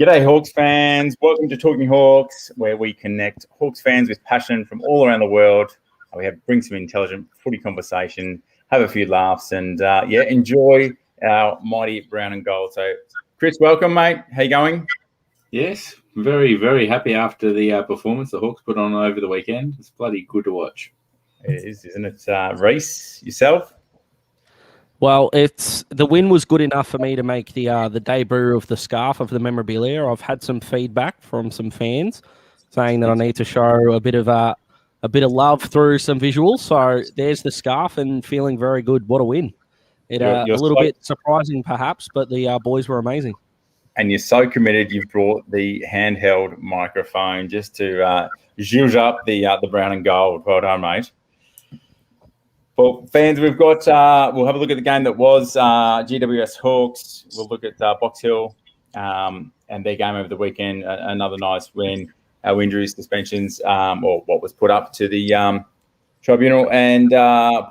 G'day, Hawks fans. Welcome to Talking Hawks, where we connect Hawks fans with passion from all around the world. We bring some intelligent footy conversation, have a few laughs, and enjoy our mighty brown and gold. So, Chris, welcome, mate. How you going? Yes, very, very happy after the performance the Hawks put on over the weekend. It's bloody good to watch. It is, isn't it? Reece, yourself? Well, the win was good enough for me to make the debut of the scarf of the memorabilia. I've had some feedback from some fans saying that I need to show a bit of love through some visuals. So there's the scarf, and feeling very good. What a win! You're a little bit surprising, perhaps, but the boys were amazing. And you're so committed. You've brought the handheld microphone just to zhuzh up the brown and gold. Well done, mate. Well, fans, we've got. We'll have a look at the game that was GWS Hawks. We'll look at Box Hill and their game over the weekend. Another nice win. Our injuries, suspensions, or what was put up to the tribunal, and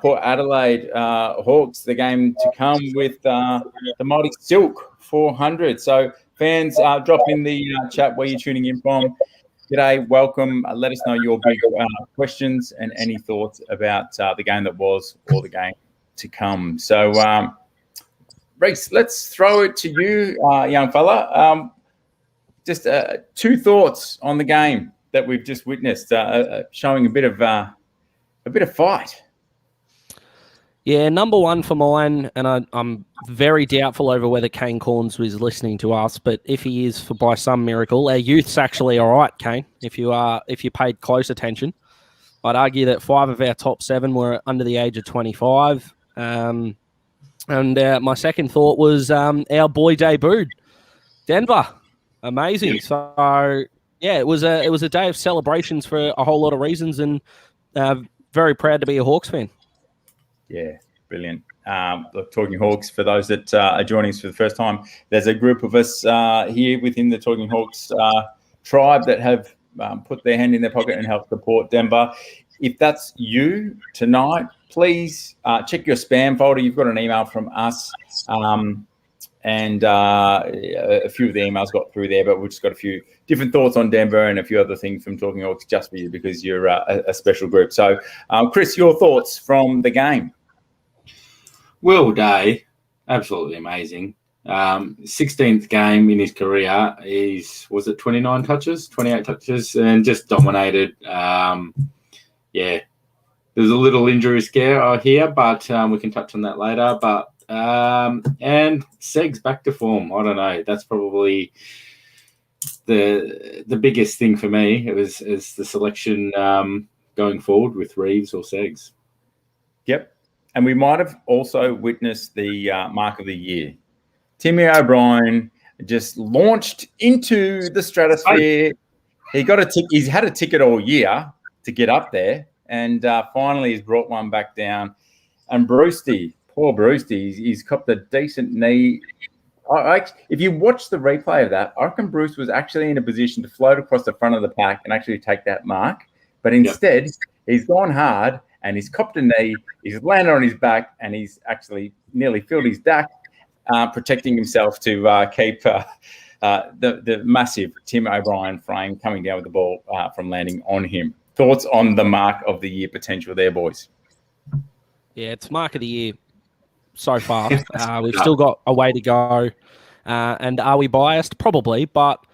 Port Adelaide Hawks. The game to come with the mighty Silk 400. So, fans, drop in the chat where you're tuning in from. G'day, welcome. Let us know your big questions and any thoughts about the game that was or the game to come. So, Reece, let's throw it to you, young fella. Just two thoughts on the game that we've just witnessed, showing a bit of fight. Yeah, number one for mine, and I'm very doubtful over whether Kane Corns was listening to us, but if he is, by some miracle, our youth's actually all right, Kane. If you paid close attention, I'd argue that 5 of our top 7 were under the age of 25. And my second thought was our boy debuted, Denver, amazing. So yeah, it was a day of celebrations for a whole lot of reasons, and very proud to be a Hawks fan. Yeah, brilliant. Talking Hawks, for those that are joining us for the first time, there's a group of us here within the Talking Hawks tribe that have put their hand in their pocket and helped support Denver. If that's you tonight, please check your spam folder. You've got an email from us, and a few of the emails got through there, but we've just got a few different thoughts on Denver and a few other things from Talking Hawks just for you because you're a special group. So, Chris, your thoughts from the game? Will Day, absolutely amazing. 16th game in his career. Was it 29 touches, 28 touches, and just dominated. Yeah, there's a little injury scare here, but we can touch on that later. But and Segs back to form. I don't know. That's probably the biggest thing for me. Is the selection going forward with Reeves or Segs. Yep. And we might have also witnessed the mark of the year. Timmy O'Brien just launched into the stratosphere. He got he's had a ticket all year to get up there, and finally he's brought one back down. And Breusty, poor Breusty, he's copped a decent knee. If you watch the replay of that, I reckon Bruce was actually in a position to float across the front of the pack and actually take that mark. But instead, he's gone hard and he's copped a knee, he's landed on his back, and he's actually nearly filled his DAC, protecting himself to keep the massive Tim O'Brien frame coming down with the ball from landing on him. Thoughts on the mark of the year potential there, boys? Yeah, it's mark of the year so far. We've still got a way to go. And are we biased? Probably, but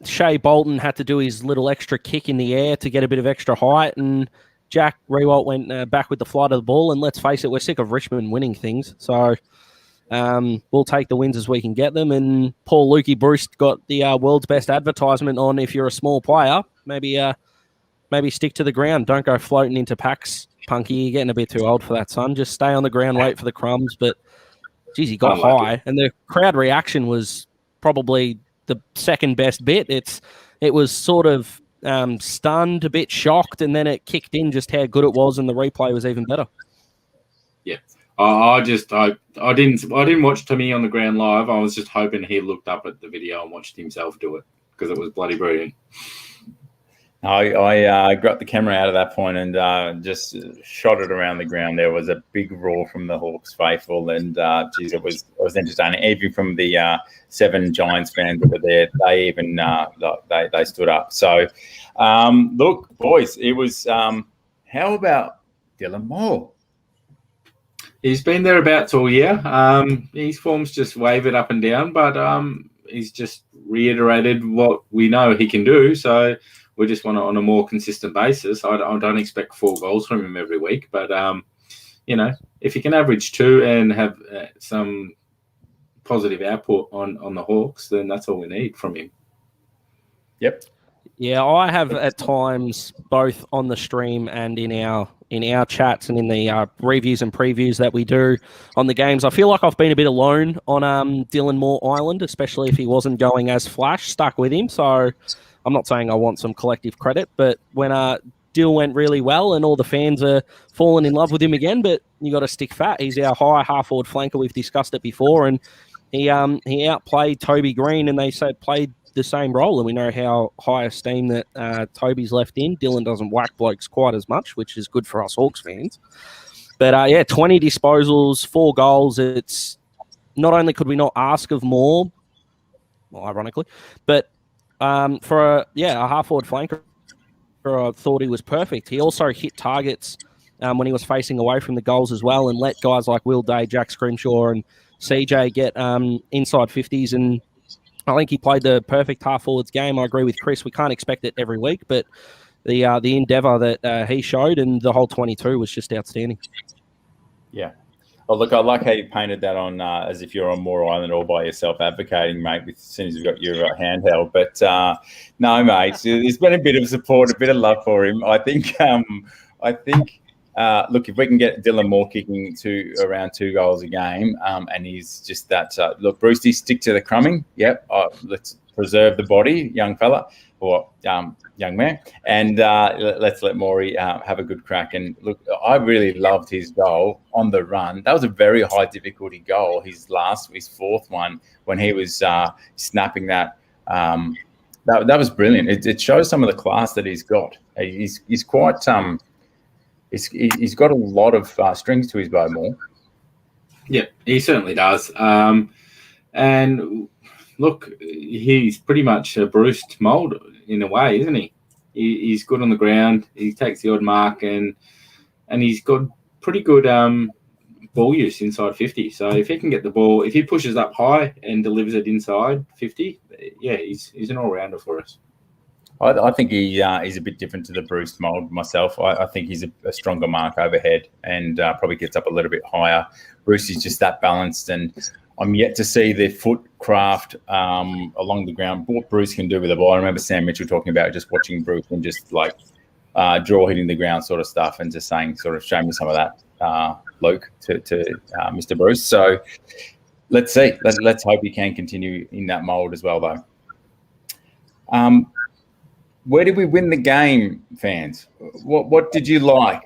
Shea Bolton had to do his little extra kick in the air to get a bit of extra height, and Jack Riewoldt went back with the flight of the ball. And let's face it, we're sick of Richmond winning things. So we'll take the wins as we can get them. And Paul Lukey Breust got the world's best advertisement on if you're a small player, maybe stick to the ground. Don't go floating into packs, Punky. You're getting a bit too old for that, son. Just stay on the ground, wait for the crumbs. But, geez, he got high. And the crowd reaction was probably the second best bit. It was sort of stunned, a bit shocked, and then it kicked in just how good it was, and the replay was even better. Yeah. I didn't watch Timmy on the ground live. I was just hoping he looked up at the video and watched himself do it because it was bloody brilliant. I got the camera out at that point and just shot it around the ground. There was a big roar from the Hawks faithful, and geez, it was entertaining. Even from the 7 Giants fans that were there, they even they stood up. So, look, boys, it was. How about Dylan Moore? He's been thereabouts all year. His form's just wavered up and down, but he's just reiterated what we know he can do. So we just want it on a more consistent basis. I don't expect 4 goals from him every week, but if he can average 2 and have some positive output on the Hawks, then that's all we need from him. Yep. Yeah, I have at times, both on the stream and in our chats and in the reviews and previews that we do on the games, I feel like I've been a bit alone on Dylan Moore Island, especially if he wasn't going as flash, stuck with him. So I'm not saying I want some collective credit, but when Dill went really well and all the fans are falling in love with him again, but you got to stick fat. He's our high half-forward flanker. We've discussed it before, and he outplayed Toby Green, and they played the same role, and we know how high esteem that Toby's left in. Dylan doesn't whack blokes quite as much, which is good for us Hawks fans. But 20 disposals, 4 goals. It's not only could we not ask of more, well, ironically, but for a half-forward flanker, I thought he was perfect. He also hit targets when he was facing away from the goals as well, and let guys like Will Day, Jack Scrimshaw, and CJ get inside 50s, and I think he played the perfect half-forwards game. I agree with Chris. We can't expect it every week, but the endeavour that he showed and the whole 22 was just outstanding. Yeah. Well, look, I like how you painted that on as if you're on Moore Island all by yourself advocating, mate, as soon as you've got your handheld. But no, mate, there's been a bit of support, a bit of love for him. I think, look, if we can get Dylan Moore kicking to around 2 goals a game, and he's just that. Look, Breusty, stick to the crumbing. Yep, let's preserve the body, young fella, or young man, and let's let Morey have a good crack. And look, I really loved his goal on the run. That was a very high difficulty goal. His 4th one, when he was snapping that. That was brilliant. It shows some of the class that he's got. He's quite He's got a lot of strings to his bow, Moore. Yeah, he certainly does. And look, he's pretty much a Breust mould in a way, isn't he? He's good on the ground. He takes the odd mark, and he's got pretty good ball use inside 50. So if he can get the ball, if he pushes up high and delivers it inside 50, yeah, he's an all-rounder for us. I think he's a bit different to the Breust mould myself. I think he's a stronger mark overhead and probably gets up a little bit higher. Breust is just that balanced, and I'm yet to see the foot craft along the ground. What Breust can do with the ball. I remember Sam Mitchell talking about just watching Breust and just like draw hitting the ground sort of stuff, and just saying, sort of, show me some of that, Luke, to Mr. Breust. So let's see. Let's hope he can continue in that mould as well, though. Where did we win the game, fans? What did you like?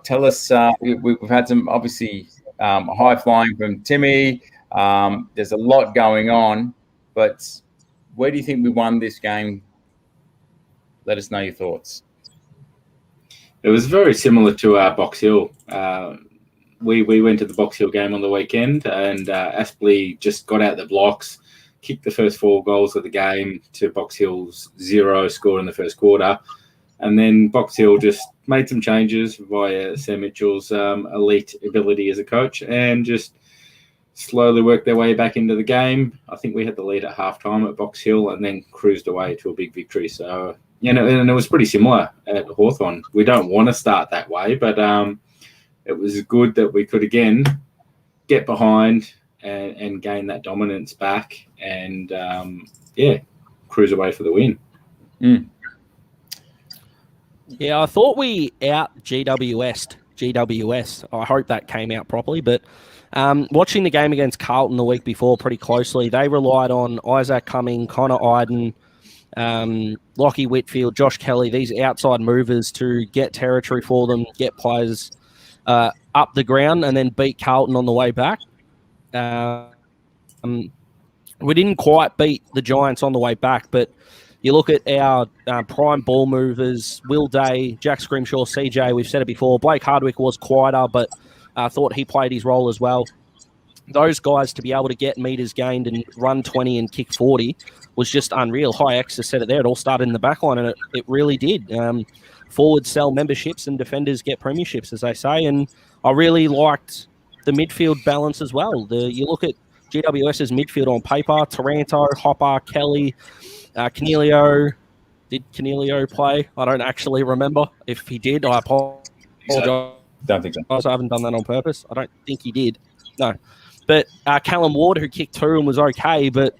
Tell us. We've had some, obviously, high flying from Timmy. There's a lot going on, but where do you think we won this game? Let us know your thoughts. It was very similar to Box Hill. We went to the Box Hill game on the weekend, and Aspley just got out the blocks, kicked the first 4 goals of the game to Box Hill's 0 score in the first quarter. And then Box Hill just made some changes via Sam Mitchell's elite ability as a coach, and just slowly worked their way back into the game. I think we had the lead at halftime at Box Hill and then cruised away to a big victory. So, and it was pretty similar at Hawthorn. We don't want to start that way, but it was good that we could, again, get behind and gain that dominance back and, cruise away for the win. Mm. Yeah, I thought we out GWS. I hope that came out properly. But watching the game against Carlton the week before pretty closely, they relied on Isaac Cumming, Connor Iden, Lockie Whitfield, Josh Kelly, these outside movers to get territory for them, get players up the ground, and then beat Carlton on the way back. We didn't quite beat the Giants on the way back, but You look at our prime ball movers, Will Day, Jack Scrimshaw, CJ, we've said it before. Blake Hardwick was quieter, but I thought he played his role as well. Those guys to be able to get meters gained and run 20 and kick 40 was just unreal. High X has said it there. It all started in the back line, and it really did. Forwards sell memberships and defenders get premierships, as they say. And I really liked the midfield balance as well. You look at GWS's midfield on paper, Taranto, Hopper, Kelly, Canelio. Did Canelio play? I don't actually remember. If he did, I apologize. Don't think so. I haven't done that on purpose. I don't think he did. No. But Callum Ward, who kicked 2 and was okay, but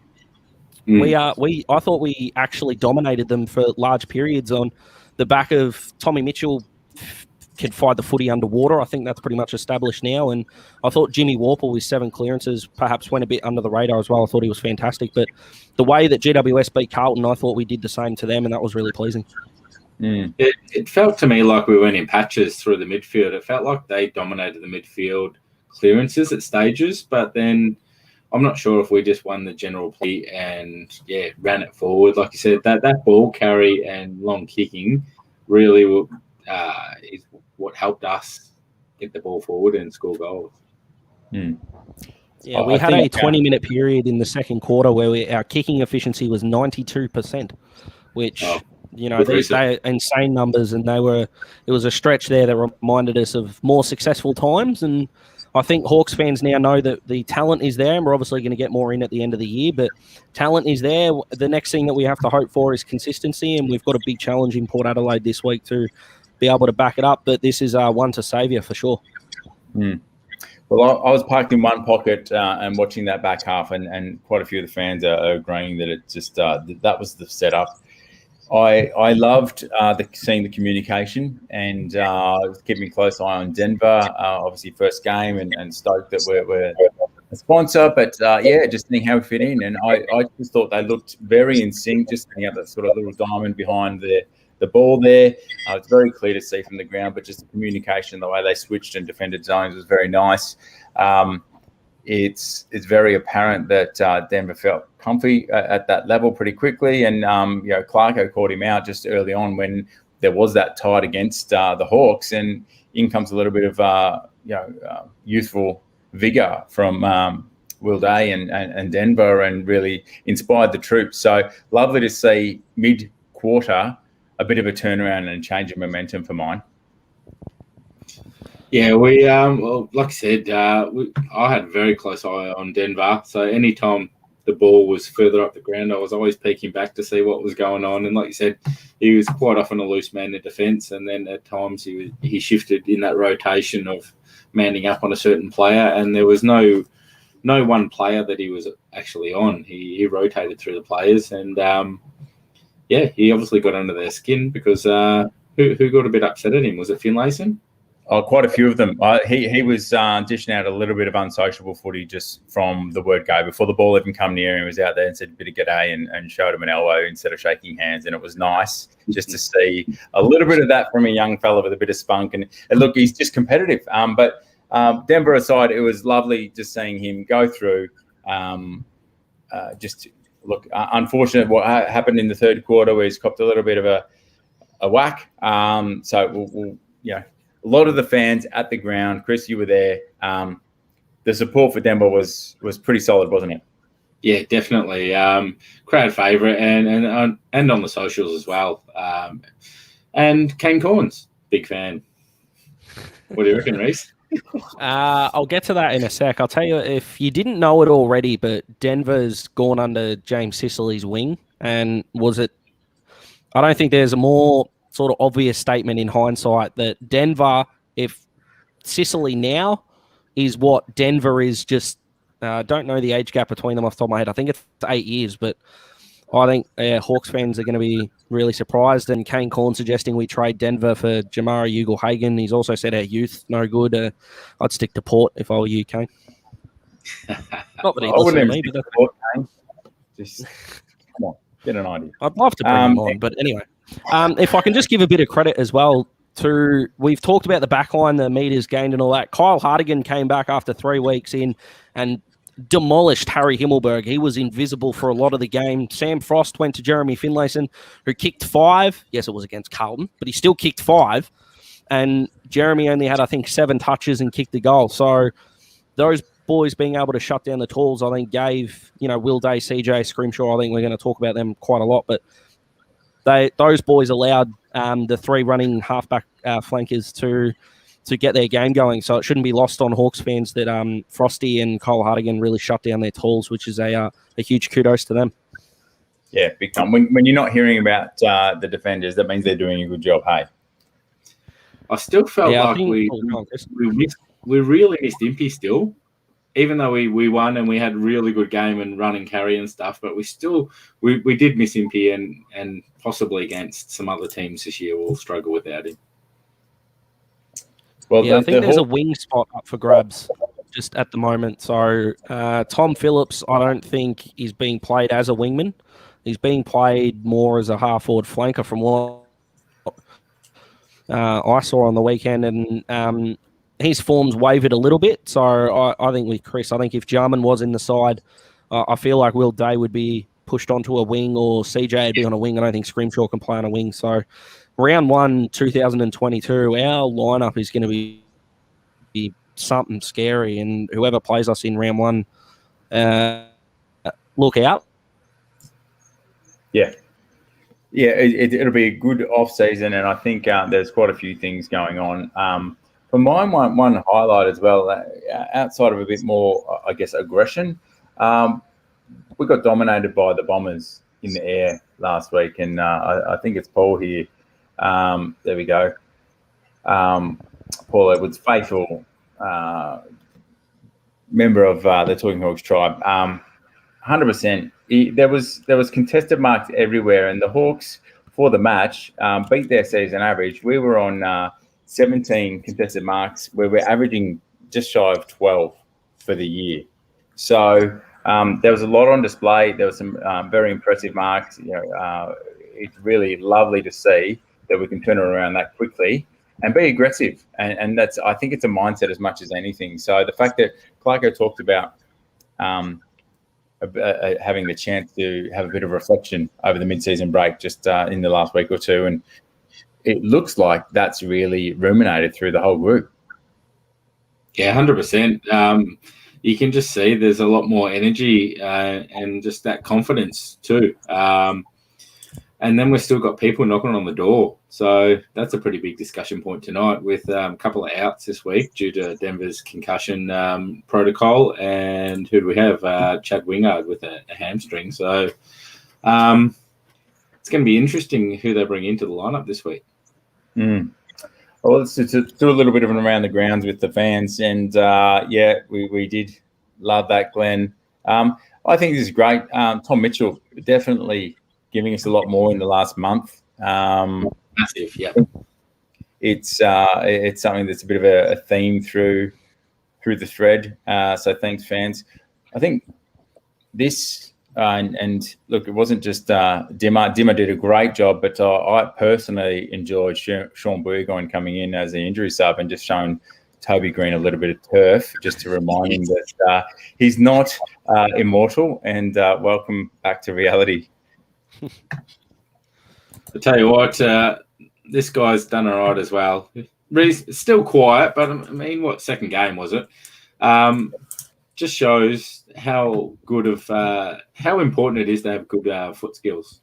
I thought we actually dominated them for large periods on the back of Tommy Mitchell can fight the footy underwater. I think that's pretty much established now. And I thought Jimmy Worpel with 7 clearances perhaps went a bit under the radar as well. I thought he was fantastic. But the way that GWS beat Carlton, I thought we did the same to them, and that was really pleasing. It felt to me like we went in patches through the midfield. It felt like they dominated the midfield clearances at stages, but then I'm not sure if we just won the general play and ran it forward. Like you said, that ball carry and long kicking really is what helped us get the ball forward and score goals. Yeah, we had a 20-minute period in the second quarter where our kicking efficiency was 92%, which these are insane numbers, and it was a stretch there that reminded us of more successful times. And I think Hawks fans now know that the talent is there, and we're obviously going to get more in at the end of the year, but talent is there. The next thing that we have to hope for is consistency, and we've got a big challenge in Port Adelaide this week to be able to back it up, but this is one to saviour for sure. Well, I was parked in one pocket and watching that back half, and quite a few of the fans are agreeing that it just that was the setup. I loved seeing the communication and keeping a close eye on Denver. Obviously, first game, and stoked that we're a sponsor. But just seeing how we fit in, and I just thought they looked very in sync. Just seeing that sort of little diamond behind the ball there. It's very clear to see from the ground, but just the communication, the way they switched and defended zones was very nice. It's very apparent that Denver felt comfy at that level pretty quickly, and Clarko caught him out just early on when there was that tide against the Hawks, and in comes a little bit of youthful vigor from Will Day and Denver, and really inspired the troops. So lovely to see mid-quarter a bit of a turnaround and change of momentum for mine. Yeah, we like I said, I had a very close eye on Denver. So anytime the ball was further up the ground, I was always peeking back to see what was going on. And like you said, he was quite often a loose man in defence, and then at times he shifted in that rotation of manning up on a certain player, and there was no one player that he was actually on. He rotated through the players, and he obviously got under their skin because who got a bit upset at him? Was it Finlayson? Oh, quite a few of them. He was dishing out a little bit of unsociable footy just from the word go. Before the ball even come near him, he was out there and said a bit of g'day and showed him an elbow instead of shaking hands. And it was nice just to see a little bit of that from a young fella with a bit of spunk. And look, he's just competitive. But Denver aside, it was lovely just seeing him go through. Unfortunate what happened in the third quarter where he's copped a little bit of a whack. So we'll a lot of the fans at the ground. Chris, you were there. The support for Denver was pretty solid, wasn't it? Yeah, definitely. Crowd favourite and on the socials as well. And Kane Corns, big fan. What do you reckon, Reece? I'll get to that in a sec. I'll tell you, if you didn't know it already, but Denver's gone under James Sicily's wing. And I don't think there's a more sort of obvious statement in hindsight that Denver, if Sicily now is what Denver is just, don't know the age gap between them off the top of my head. I think it's 8 years, but I think Hawks fans are going to be really surprised. And Kane Corn suggesting we trade Denver for Jamara Ugle-Hagan. He's also said our youth, no good. I'd stick to Port if I were you, Kane. Not that he listens to me, but that's Kane. Just come on, get an idea. I'd love to bring him on, but anyway. If I can just give a bit of credit as well we've talked about the backline, the meters gained and all that. Kyle Hartigan came back after 3 weeks in, and demolished Harry Himmelberg. He was invisible for a lot of the game. Sam Frost went to Jeremy Finlayson, who kicked 5. Yes, it was against Carlton, but he still kicked 5. And Jeremy only had, I think, 7 touches and kicked the goal. So those boys being able to shut down the tools, I think, gave, Will Day, CJ, Scrimshaw, I think we're going to talk about them quite a lot, but those boys allowed the 3 running halfback flankers to get their game going. So it shouldn't be lost on Hawks fans that Frosty and Cole Hartigan really shut down their tools, which is a huge kudos to them. Yeah, big time. When you're not hearing about the defenders, that means they're doing a good job, hey? I still felt like we really missed Impey still, even though we won and we had a really good game and run and carry and stuff, but we did miss Impey and possibly against some other teams this year will struggle without him. Well, I think there's a wing spot up for grabs just at the moment. So Tom Phillips, I don't think is being played as a wingman. He's being played more as a half-forward flanker from what I saw on the weekend, and his form's wavered a little bit. So I think with Chris, I think if Jarman was in the side, I feel like Will Day would be pushed onto a wing or CJ would be on a wing. I don't think Scrimshaw can play on a wing. So round 1, 2022, our lineup is going to be something scary, and whoever plays us in round 1, look out. Yeah. Yeah, it'll be a good off-season, and I think there's quite a few things going on. For mine, one highlight as well, outside of a bit more, I guess, aggression, we got dominated by the Bombers in the air last week, and I think it's Paul here. There we go. Paul Edwards, faithful member of the Talking Hawks tribe. 100%. There was contested marks everywhere, and the Hawks for the match beat their season average. We were on 17 contested marks, where we're averaging just shy of 12 for the year. So there was a lot on display. There was some very impressive marks. It's really lovely to see that we can turn it around that quickly and be aggressive. And that's, I think it's a mindset as much as anything. So the fact that Clarko talked about having the chance to have a bit of reflection over the mid-season break just in the last week or two, and it looks like that's really ruminated through the whole group. Yeah, 100%. You can just see there's a lot more energy and just that confidence too. And then we've still got people knocking on the door. So that's a pretty big discussion point tonight with a couple of outs this week due to Denver's concussion protocol. And who do we have? Chad Wingard with a hamstring. So it's going to be interesting who they bring into the lineup this week. Well, let's do a little bit of an around the grounds with the fans. And, we did love that, Glenn. I think this is great. Tom Mitchell definitely giving us a lot more in the last month. Massive, yeah. It's something that's a bit of a theme through the thread. So thanks, fans. I think this and look, it wasn't just Dimmer. Dimmer did a great job, but I personally enjoyed Shaun Burgoyne coming in as the injury sub and just showing Toby Green a little bit of turf, just to remind him that he's not immortal. And welcome back to reality. I tell you what, this guy's done all right as well. Really, still quiet, but I mean, what second game was it? Just shows how good of how important it is to have good foot skills.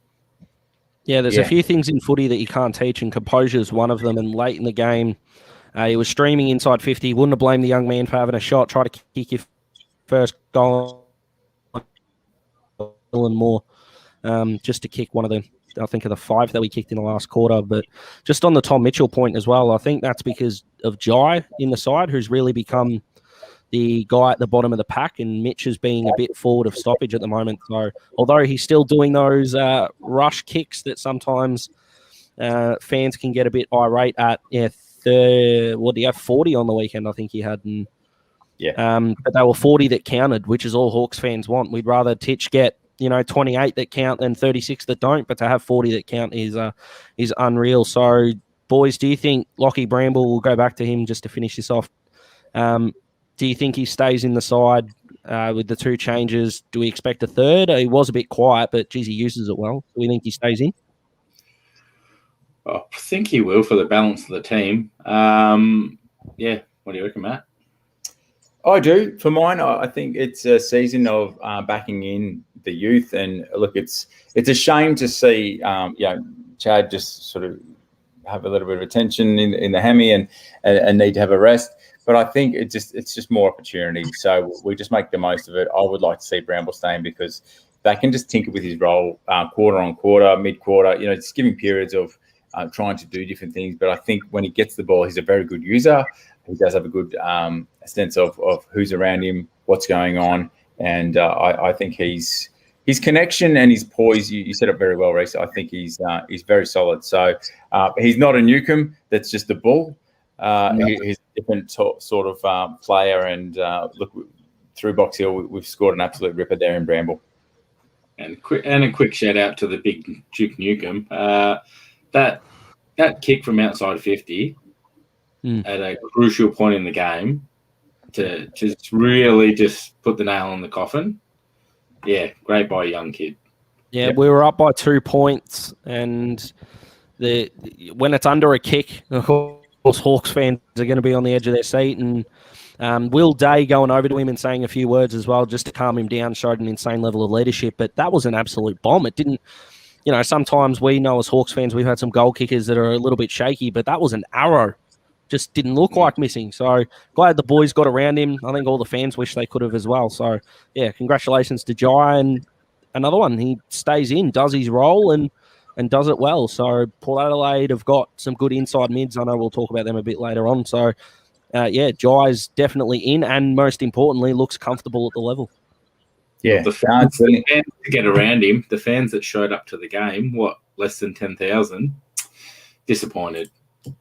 Yeah, there's a few things in footy that you can't teach, and composure is one of them. And late in the game, he was streaming inside 50. Wouldn't have blamed the young man for having a shot. Try to kick your first goal and more, just to kick one of the, I think, of the 5 that we kicked in the last quarter. But just on the Tom Mitchell point as well, I think that's because of Jai in the side, who's really become the guy at the bottom of the pack, and Mitch is being a bit forward of stoppage at the moment. So although he's still doing those rush kicks that sometimes fans can get a bit irate at, what do you have, 40 on the weekend, I think he had. And, but they were 40 that counted, which is all Hawks fans want. We'd rather Titch get 28 that count than 36 that don't, but to have 40 that count is unreal. So, boys, do you think Lockie Bramble, will go back to him just to finish this off, do you think he stays in the side with the 2 changes. Do we expect a third? He was a bit quiet, but geez, he uses it well. Do we think he stays in? I think he will for the balance of the team. Yeah, what do you reckon, Matt? I do. For mine, I think it's a season of backing in the youth. And look, it's a shame to see Chad just sort of have a little bit of attention in the hammy and need to have a rest. But I think it's just more opportunity. So we just make the most of it. I would like to see Bramble staying because they can just tinker with his role quarter on quarter, mid-quarter, just giving periods of trying to do different things. But I think when he gets the ball, he's a very good user. He does have a good sense of who's around him, what's going on. And I think his connection and his poise, you said it very well, Reece. I think he's very solid. So he's not a Newcombe that's just a bull. He's a different sort of player. And look, through Box Hill, we've scored an absolute ripper there in Bramble. And a quick shout out to the big Duke Newcombe. That kick from outside 50 at a crucial point in the game to just really just put the nail on the coffin. Yeah, great by a young kid. Yeah, yep. We were up by 2 points, and when it's under a kick, of course, Hawks fans are going to be on the edge of their seat. And Will Day going over to him and saying a few words as well, just to calm him down, showed an insane level of leadership. But that was an absolute bomb. It didn't, sometimes we know as Hawks fans, we've had some goal kickers that are a little bit shaky, but that was an arrow. Just didn't look like missing. So glad the boys got around him. I think all the fans wish they could have as well. So, yeah, congratulations to Jai. And another one, he stays in, does his role and does it well. So Port Adelaide have got some good inside mids. I know we'll talk about them a bit later on. So, Jai's definitely in and, most importantly, looks comfortable at the level. Yeah, the fans to get around him, the fans that showed up to the game, less than 10,000, disappointed.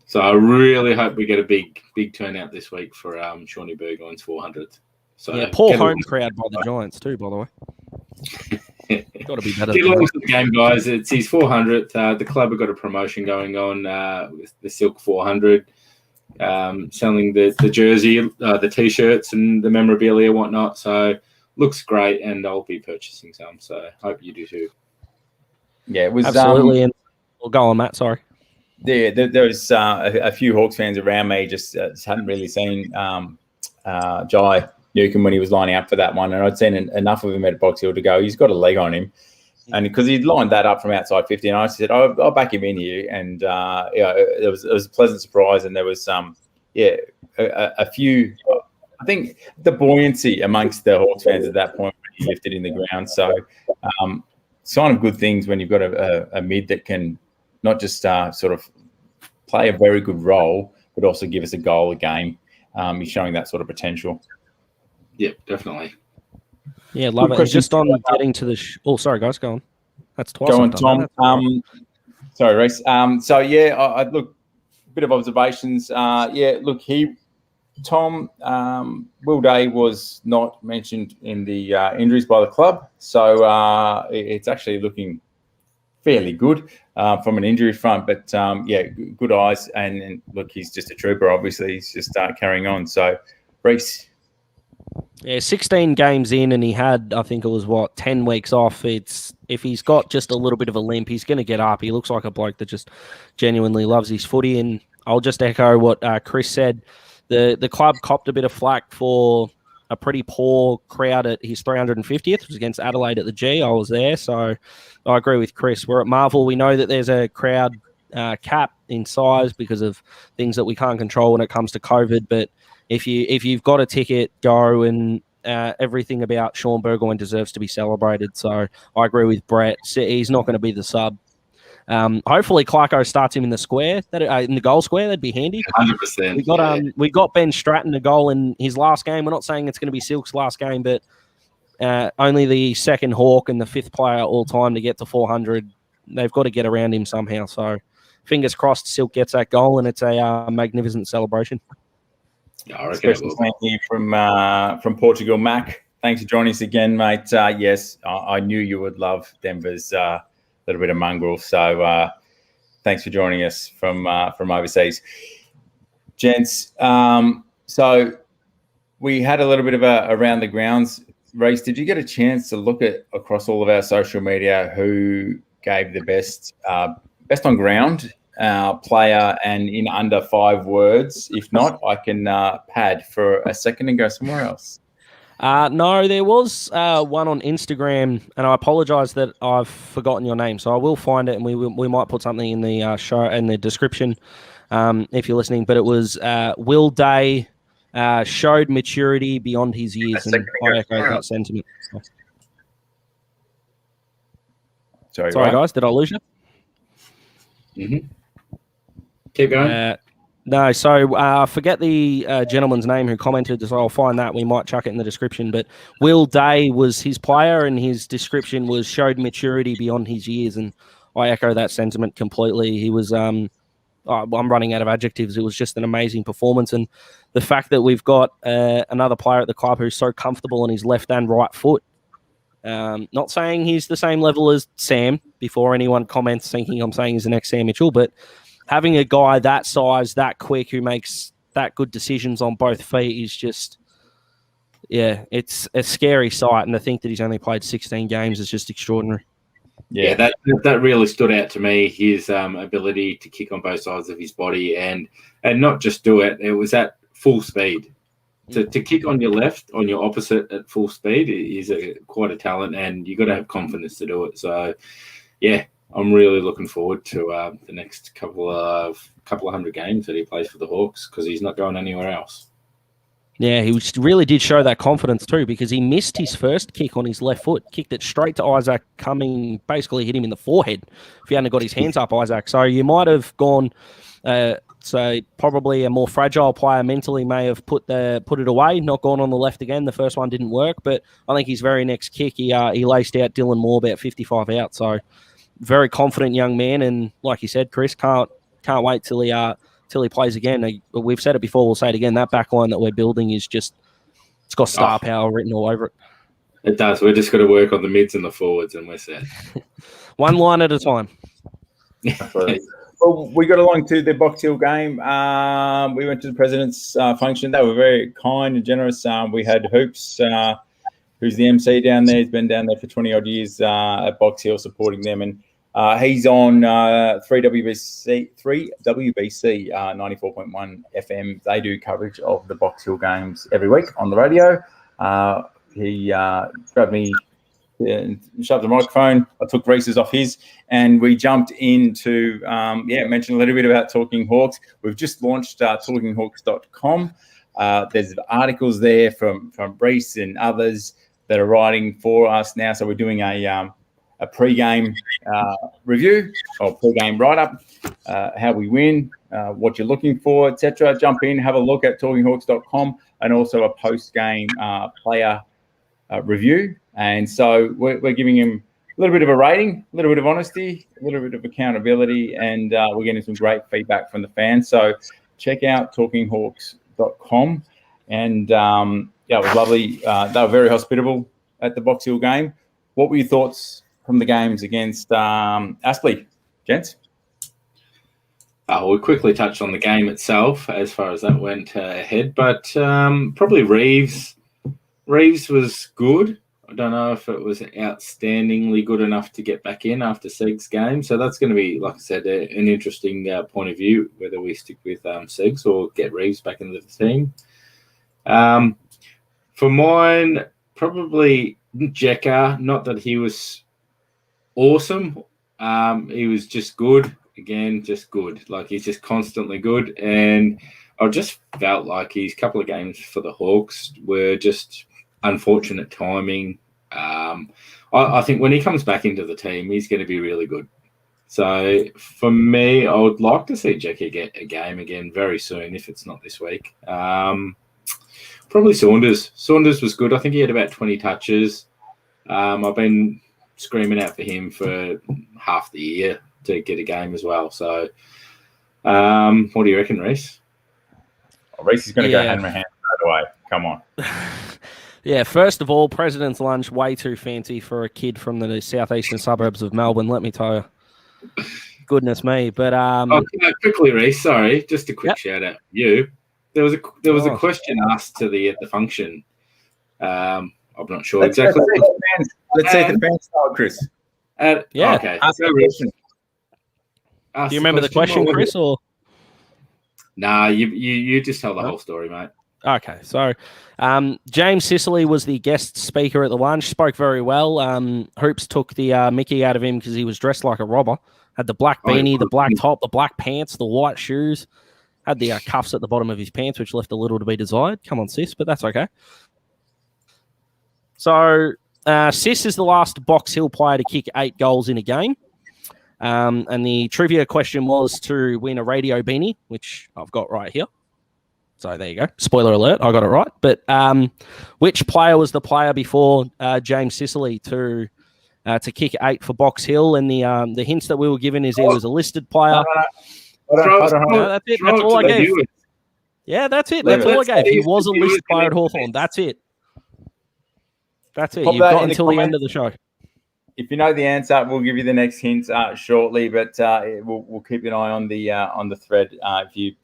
So I really hope we get a big turnout this week for Shaun Burgoyne's 400th. So yeah, poor home crowd by the Giants too, by the way. Got to be better. Get along to the game, guys. It's his 400th. The club have got a promotion going on with the Silk 400, selling the jersey, the T-shirts, and the memorabilia and whatnot. So looks great, and I'll be purchasing some. So hope you do too. Yeah, it was absolutely. And we'll go on, Matt. Sorry. Yeah, there was a few Hawks fans around me just hadn't really seen Jolley Newcombe when he was lining up for that one, and I'd seen enough of him at Box Hill to go, he's got a leg on him. And because he'd lined that up from outside 50, and I said, I'll back him in here. And it was a pleasant surprise, and there was a few. I think the buoyancy amongst the Hawks fans at that point when he lifted in the ground. So sign of good things when you've got a mid that can not just sort of play a very good role, but also give us a goal a game. He's showing that sort of potential. Yep, definitely. Yeah, love it. Just on getting to the sorry, guys, go on. That's twice. Go on, Tom. Sorry, Reece. I look, a bit of observations. Tom, Will Day was not mentioned in the injuries by the club, so it's actually looking fairly good from an injury front. But good eyes, and look, he's just a trooper. Obviously, he's just carrying on. So, Reece. Yeah, 16 games in, and he had, I think it was 10 weeks off. If he's got just a little bit of a limp, he's going to get up. He looks like a bloke that just genuinely loves his footy. And I'll just echo what Chris said. The club copped a bit of flack for a pretty poor crowd at his 350th, which was against Adelaide at the G. I was there, so I agree with Chris. We're at Marvel. We know that there's a crowd cap in size because of things that we can't control when it comes to COVID, but if you've got a ticket, go, and everything about Shaun Burgoyne deserves to be celebrated. So I agree with Brett. He's not going to be the sub. Hopefully Clarko starts him in the square, in the goal square. That'd be handy. 100%. We got Ben Stratton a goal in his last game. We're not saying it's going to be Silk's last game, but only the second Hawk and the fifth player all time to get to 400. They've got to get around him somehow. So fingers crossed Silk gets that goal, and it's a magnificent celebration. Yeah, Special thank you from Portugal, Mac. Thanks for joining us again, mate. Yes, I knew you would love Denver's little bit of mongrel. So thanks for joining us from overseas, gents. So we had a little bit of a around the grounds Reece, did you get a chance to look at across all of our social media who gave the best on ground player and in under 5 words? If not, I can pad for a second and go somewhere else. No, there was one on Instagram, and I apologise that I've forgotten your name, so I will find it, and we might put something in the show in the description if you're listening. But it was Will Day showed maturity beyond his years, and I echo that sentiment. Sorry, guys, did I lose you? Mm-hmm. Keep going. No, so forget the gentleman's name who commented, so I'll find that. We might chuck it in the description. But Will Day was his player, and his description was showed maturity beyond his years, and I echo that sentiment completely. He was, I'm running out of adjectives. It was just an amazing performance, and the fact that we've got another player at the club who's so comfortable on his left and right foot. Not saying he's the same level as Sam before anyone comments thinking I'm saying he's the next Sam Mitchell, but having a guy that size, that quick, who makes that good decisions on both feet is just, it's a scary sight. And to think that he's only played 16 games is just extraordinary. Yeah, that really stood out to me, his ability to kick on both sides of his body and not just do it. It was at full speed. To kick on your left, on your opposite at full speed is quite a talent, and you've got to have confidence to do it. So, yeah, I'm really looking forward to the next couple of hundred games that he plays for the Hawks, because he's not going anywhere else. Yeah, he really did show that confidence too, because he missed his first kick on his left foot, kicked it straight to Isaac, basically hit him in the forehead if he hadn't got his hands up, Isaac. So you might have gone, so probably a more fragile player mentally may have put it away, not gone on the left again. The first one didn't work, but I think his very next kick, he laced out Dylan Moore about 55 out. So very confident young man, and like you said, Chris, can't wait till he plays again. We've said it before, we'll say it again. That back line that we're building is just, it's got star power written all over it. It does. We're just got to work on the mids and the forwards, and we're set. One line at a time. Well, we got along to the Box Hill game. We went to the president's function. They were very kind and generous. We had Hoops, who's the MC down there. He's been down there for 20-odd years at Box Hill supporting them. And he's on 3WBC 94.1 FM. They do coverage of the Box Hill games every week on the radio. He grabbed me and shoved the microphone. I took Reece's off his, and we jumped into, mention a little bit about Talking Hawks. We've just launched talkinghawks.com. There's articles there from Breust and others that are writing for us now. So we're doing a pre-game review or pre-game write-up, how we win, what you're looking for, etc. Jump in, have a look at talkinghawks.com, and also a post-game player review. And so we're giving him a little bit of a rating, a little bit of honesty, a little bit of accountability, and we're getting some great feedback from the fans. So check out talkinghawks.com. And, it was lovely. They were very hospitable at the Box Hill game. What were your thoughts from the games against Aspley, gents? We quickly touched on the game itself as far as that went ahead, but probably Reeves was good. I don't know if it was outstandingly good enough to get back in after Seg's game. So that's going to be, like I said, an interesting point of view, whether we stick with Segs or get Reeves back into the team. For mine, probably Jekka. Not that he was awesome. He was just good. Again, just good. Like, he's just constantly good. And I just felt like his couple of games for the Hawks were just unfortunate timing. I think when he comes back into the team, he's going to be really good. So for me, I would like to see Jackie get a game again very soon, if it's not this week. Probably Saunders. Saunders was good. I think he had about 20 touches. I've been screaming out for him for half the year to get a game as well. So what do you reckon, Reece? Reece is going to go hand in hand straight away. Come on. Yeah, first of all, President's Lunch, way too fancy for a kid from the southeastern suburbs of Melbourne, let me tell you. Goodness me. But quickly, Reece, sorry, just a quick shout out to you. There was a question asked to at the function. I'm not sure exactly. Let's see if the fans start, Chris. Yeah. Okay. Ask the question. Do you remember the question, Chris? Or nah, you just tell the whole story, mate. okay, so James Sicily was the guest speaker at the lunch. Spoke very well. Hoops took the Mickey out of him because he was dressed like a robber. Had the black beanie, the black top, the black pants, the white shoes. Had the cuffs at the bottom of his pants, which left a little to be desired. Come on, Sis, but that's okay. So Sis is the last Box Hill player to kick 8 goals in a game. And the trivia question was to win a radio beanie, which I've got right here. So there you go. Spoiler alert, I got it right. But which player was the player before James Sicily to kick 8 for Box Hill? And the hints that we were given is he was a listed player. No, that's it. That's all I gave. Yeah, that's it. That's all I gave. He was a listed player at Hawthorn. That's it. That's it. You've got until the end of the show. If you know the answer, we'll give you the next hint shortly. But we'll keep an eye on the thread if you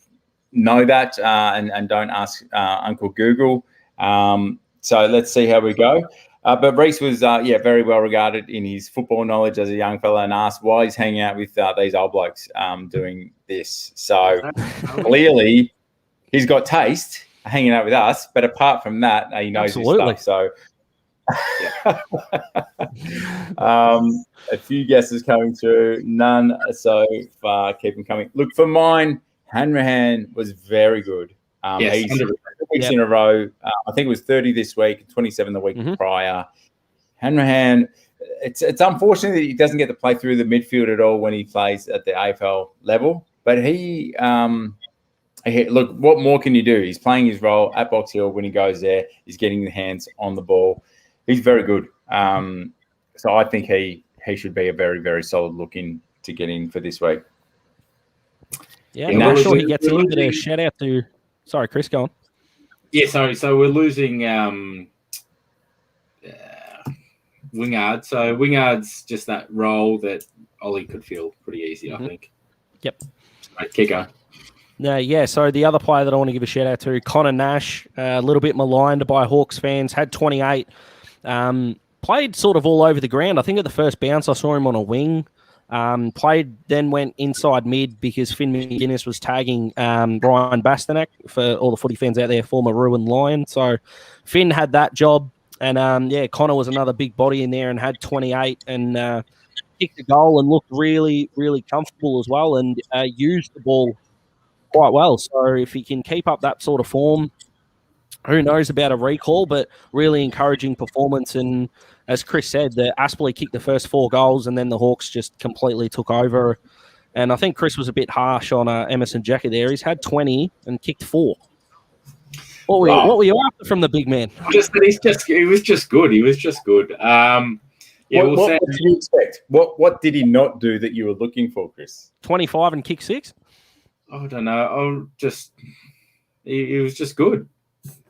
know that and don't ask Uncle Google. So let's see how we go. But Reece was very well regarded in his football knowledge as a young fella, and asked why he's hanging out with these old blokes doing this. So clearly he's got taste hanging out with us. But apart from that, he knows his stuff. So. A few guesses coming through, none so far. Keep them coming. Look, for mine, Hanrahan was very good. He's 2 weeks in a row. I think it was 30 this week, 27 the week prior. Hanrahan, it's unfortunate that he doesn't get to play through the midfield at all when he plays at the AFL level. But look, what more can you do? He's playing his role at Box Hill when he goes there. He's getting the hands on the ball. He's very good. So I think he should be a very, very solid looking to get in for this week. Yeah, I'm not sure he gets in, but a shout out to... Sorry, Chris, go on. Yeah, sorry. So we're losing Wingard. So Wingard's just that role that Ollie could feel pretty easy, I think. Yep. Right, keep going. So the other player that I want to give a shout out to, Connor Nash, a little bit maligned by Hawks fans, had 28. Played sort of all over the ground. I think at the first bounce I saw him on a wing. Then went inside mid because Finn McGuinness was tagging Ryan Bastanak, for all the footy fans out there, former Ruined Lion. So Finn had that job. And Connor was another big body in there and had 28 and kicked a goal and looked really, really comfortable as well and used the ball quite well. So if he can keep up that sort of form, who knows about a recall, but really encouraging performance. And as Chris said, the Aspley kicked the first 4 goals and then the Hawks just completely took over. And I think Chris was a bit harsh on Emerson Jacker there. He's had 20 and kicked 4. What were you after from the big man? Just that he was just good. He was just good. What did you expect? What did he not do that you were looking for, Chris? 25 and kick 6? I don't know. He was just good.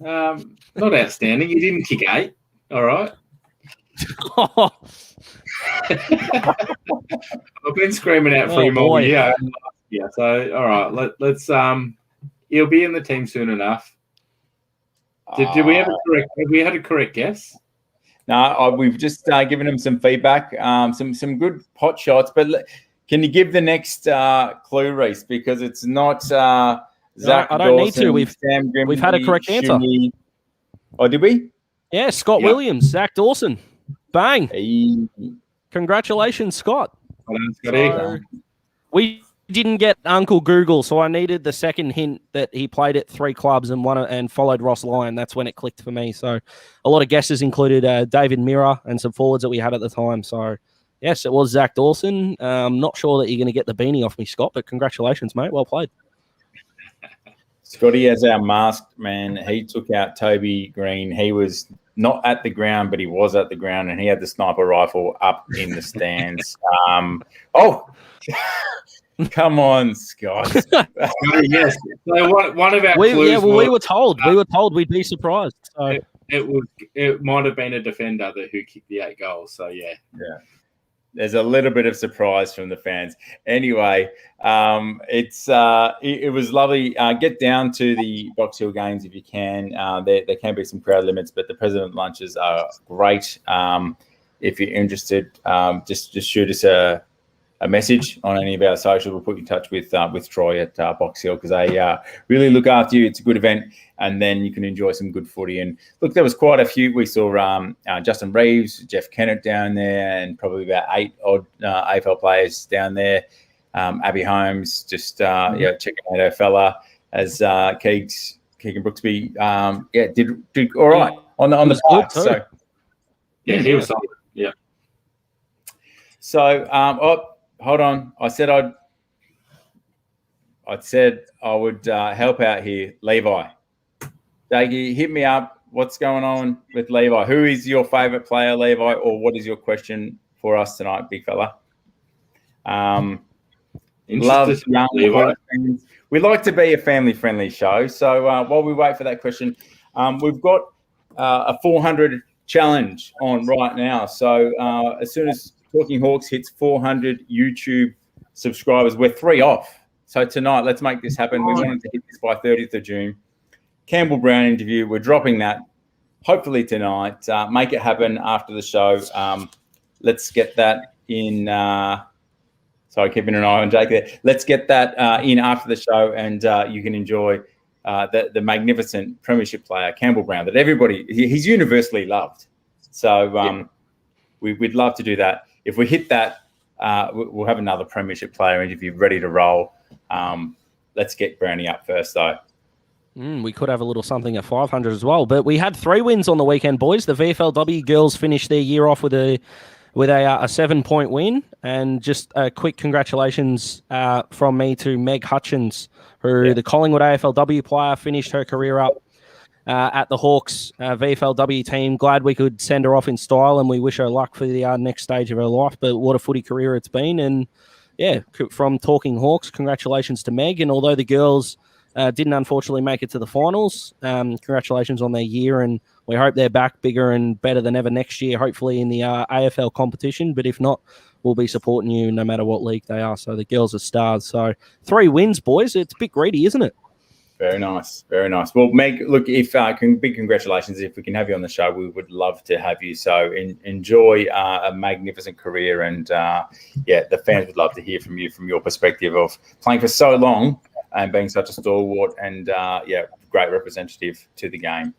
Not outstanding. He didn't kick 8. All right. I've been screaming out for him all year. Yeah. So all right. Let's. He'll be in the team soon enough. Did we have a correct? Have we had a correct guess? No, we've just given him some feedback. Some good pot shots, but can you give the next clue, Reece? Because it's not Zach. I don't Dawson, need to. We've had a correct answer. Oh, did we? Yeah, Scott Williams, Zach Dawson. Bang! Hey. Congratulations, Scott. So, we didn't get Uncle Google, so I needed the second hint that he played at 3 clubs and followed Ross Lyon. That's when it clicked for me. So a lot of guesses included David Mirror and some forwards that we had at the time. So yes, it was Zach Dawson. Not sure that you're going to get the beanie off me, Scott, but congratulations, mate. Well played. Scotty, as our masked man, he took out Toby Green. He was not at the ground, but he was at the ground, and he had the sniper rifle up in the stands. Come on, Scott. Yes. So one of our clues we were told. We were told we'd be surprised. So it might have been a defender who kicked the 8 goals. So yeah. there's a little bit of surprise from the fans. Anyway, it was lovely. Get down to the Box Hill games if you can. There can be some crowd limits, but the president lunches are great. If you're interested, just shoot us a message on any of our socials. We'll put you in touch with Troy at Box Hill, because they really look after you. It's a good event, and then you can enjoy some good footy. And look, there was quite a few. We saw Justin Reeves, Jeff Kennett down there, and probably about 8 odd AFL players down there. Abby Holmes, just checking out her fella, as Keegan Brooksby did all right on the park. So yeah, he was solid. Yeah. So hold on. I said I would help out here. Levi. Daggy, hit me up. What's going on with Levi? Who is your favourite player, Levi, or what is your question for us tonight, big fella? Love young Levi. We like to be a family-friendly show. So while we wait for that question, we've got a 400 challenge on right now. So as soon as Talking Hawks hits 400 YouTube subscribers, we're 3 off. So tonight, let's make this happen. We wanted to hit this by 30th of June. Campbell Brown interview, we're dropping that hopefully tonight. Make it happen after the show. Let's get that in. Sorry, keeping an eye on Jake there. Let's get that in after the show, and you can enjoy the magnificent premiership player, Campbell Brown, that he's universally loved. So we'd love to do that. If we hit that, we'll have another premiership player interview ready to roll. Let's get Brownie up first, though. We could have a little something at 500 as well. But we had 3 wins on the weekend, boys. The VFLW girls finished their year off with a 7-point win. And just a quick congratulations from me to Meg Hutchins, who the Collingwood AFLW player, finished her career up at the Hawks VFLW team. Glad we could send her off in style, and we wish her luck for the next stage of her life. But what a footy career it's been. And yeah, from Talking Hawks, congratulations to Meg. And although the girls didn't unfortunately make it to the finals, congratulations on their year. And we hope they're back bigger and better than ever next year, hopefully in the AFL competition. But if not, we'll be supporting you no matter what league they are. So the girls are stars. So 3 wins, boys. It's a bit greedy, isn't it? Very nice. Very nice. Well, Meg, look, if big congratulations. If we can have you on the show, we would love to have you. So enjoy a magnificent career. And, the fans would love to hear from you, from your perspective of playing for so long and being such a stalwart and, great representative to the game.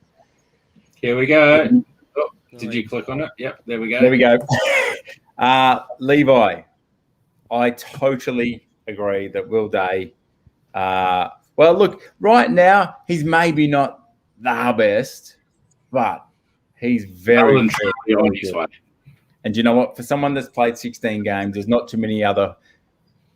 Here we go. Oh, did you click on it? Yep, there we go. There we go. Levi, I totally agree that Will Day well, look, right now, he's maybe not the best, but he's very on his way. And you know what? For someone that's played 16 games, there's not too many other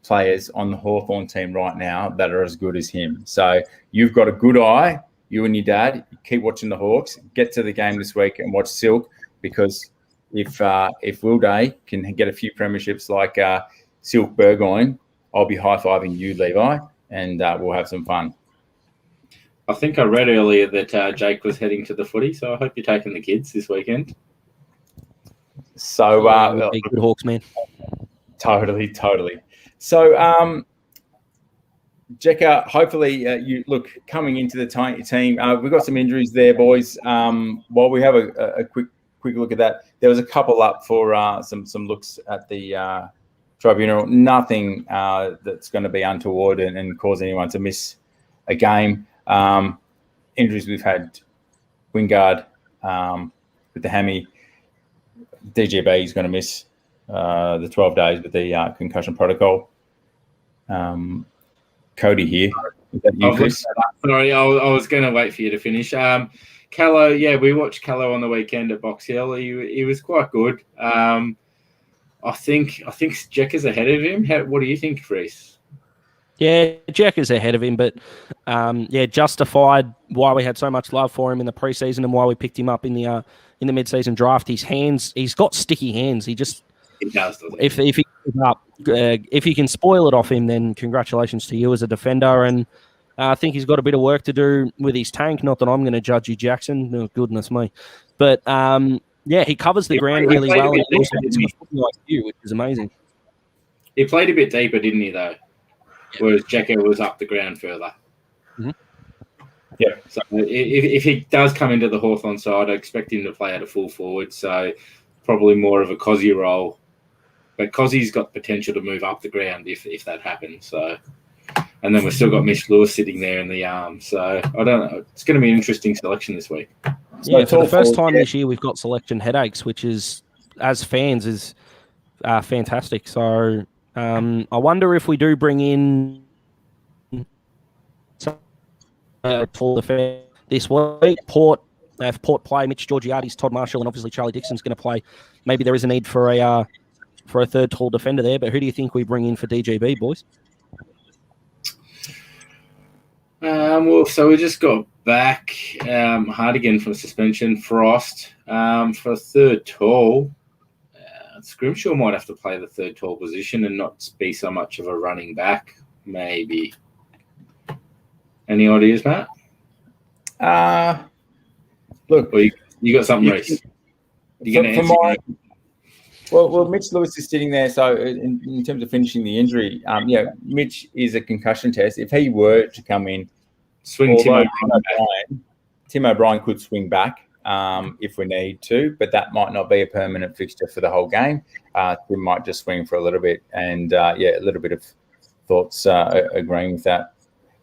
players on the Hawthorn team right now that are as good as him. So you've got a good eye, you and your dad. Keep watching the Hawks. Get to the game this week and watch Silk, because if Will Day can get a few premierships like Silk Burgoyne, I'll be high-fiving you, Levi. And we'll have some fun. I think I read earlier that Jake was heading to the footy, so I hope you're taking the kids this weekend. So, big good Hawks, man. Totally. So, Jekka, hopefully you look coming into the team. We've got some injuries there, boys. While we have a quick look at that, there was a couple up for some looks at the tribunal. Nothing that's going to be untoward and cause anyone to miss a game. Injuries we've had: Wingard with the hammy. DGB is going to miss the 12 days with the concussion protocol. Cody here. Is that you, Chris? Sorry, I was going to wait for you to finish. Callow, we watched Callow on the weekend at Box Hill. He was quite good. I think Jack is ahead of him. What do you think, Chris? Yeah, Jack is ahead of him, but justified why we had so much love for him in the preseason and why we picked him up in the mid-season draft. His hands, he's got sticky hands. He does. If he can spoil it off him, then congratulations to you as a defender. And I think he's got a bit of work to do with his tank. Not that I'm going to judge you, Jackson. No, goodness me, but. Yeah, he covers the ground really played a well, bit and also deeper, has didn't got footy IQ, which is amazing. He played a bit deeper, didn't he, though? Whereas Jacko was up the ground further. Mhm. Yeah. So if he does come into the Hawthorn side, I expect him to play at a full forward, so probably more of a Cozzy role. But Cozzy's got potential to move up the ground if that happens. So, and then we've still got Mitch Lewis sitting there in the arm. So I don't know. It's going to be an interesting selection this week. Yeah, for the first time this year, we've got selection headaches, which is, as fans, is fantastic. So I wonder if we do bring in tall defence this week. If Port play Mitch Georgiades, Todd Marshall, and obviously Charlie Dixon's going to play, maybe there is a need for a third tall defender there. But who do you think we bring in for DGB, boys? Well, so we just got back Hardigan from suspension, Frost for a third tall. Scrimshaw might have to play the third tall position and not be so much of a running back, maybe. Any ideas, Matt? Look, or you got something, Reece? You're going to answer? Well, Mitch Lewis is sitting there. So in terms of finishing the injury, Mitch is a concussion test. If he were to come in, Tim O'Brien could swing back if we need to, but that might not be a permanent fixture for the whole game. We might just swing for a little bit, and a little bit of thoughts agreeing with that.